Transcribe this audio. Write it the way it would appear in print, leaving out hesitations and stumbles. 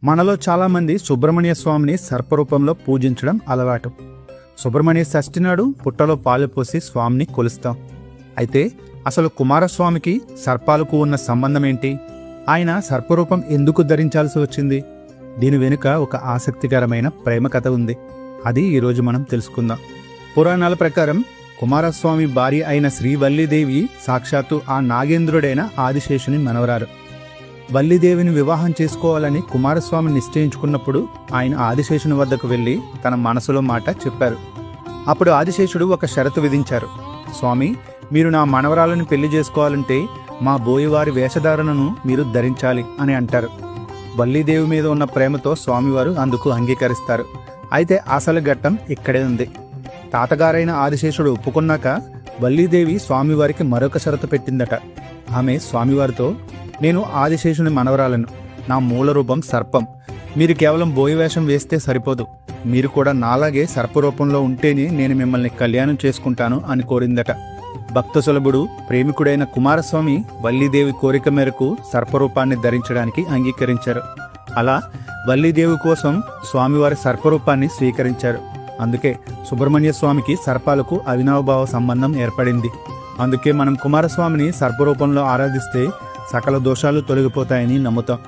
మనలో చాలామంది సుబ్రహ్మణ్య స్వామిని సర్పరూపంలో పూజించడం అలవాటు. సుబ్రహ్మణ్య షష్ఠి నాడు పుట్టలో పాలు పోసి స్వామిని కొలుస్తాం. అయితే అసలు కుమారస్వామికి సర్పాలకు ఉన్న సంబంధం ఏంటి? ఆయన సర్పరూపం ఎందుకు ధరించాల్సి వచ్చింది? దీని వెనుక ఒక ఆసక్తికరమైన ప్రేమ కథ ఉంది. అది ఈరోజు మనం తెలుసుకుందాం. పురాణాల ప్రకారం కుమారస్వామి భార్య అయిన శ్రీ వల్లీదేవి సాక్షాత్తు ఆ నాగేంద్రుడైన ఆదిశేషుని మనవరాలు. వల్లీదేవిని వివాహం చేసుకోవాలని కుమారస్వామి నిశ్చయించుకున్నప్పుడు ఆయన ఆదిశేషుని వద్దకు వెళ్ళి తన మనసులో మాట చెప్పారు. అప్పుడు ఆదిశేషుడు ఒక షరతు విధించారు. స్వామి, మీరు నా మనవరాలను పెళ్లి చేసుకోవాలంటే మా బోయవారి వేషధారణను మీరు ధరించాలి అని అంటారు. వల్లీదేవి మీద ఉన్న ప్రేమతో స్వామివారు అందుకు అంగీకరిస్తారు. అయితే అసలు ఘట్టం ఇక్కడే ఉంది. తాతగారైన ఆదిశేషుడు ఒప్పుకున్నాక వల్లీదేవి స్వామివారికి మరొక షరతు పెట్టిందట. ఆమె స్వామివారితో, నేను ఆదిశేషుని మనవరాలను, నా మూల రూపం సర్పం, మీరు కేవలం బోయవేషం వేస్తే సరిపోదు, మీరు కూడా నాలాగే సర్పరూపంలో ఉంటేనే నేను మిమ్మల్ని కళ్యాణం చేసుకుంటాను అని కోరిందట. భక్త సులభుడు ప్రేమికుడైన కుమారస్వామి వల్లీదేవి కోరిక మేరకు సర్పరూపాన్ని ధరించడానికి అంగీకరించారు. అలా వల్లీదేవి కోసం స్వామివారి సర్పరూపాన్ని స్వీకరించారు. అందుకే సుబ్రహ్మణ్య స్వామికి సర్పాలకు అవినావభావ సంబంధం ఏర్పడింది. అందుకే మనం కుమారస్వామిని సర్పరూపంలో ఆరాధిస్తే సకల దోషాలు తొలగిపోతాయని నమ్ముతాం.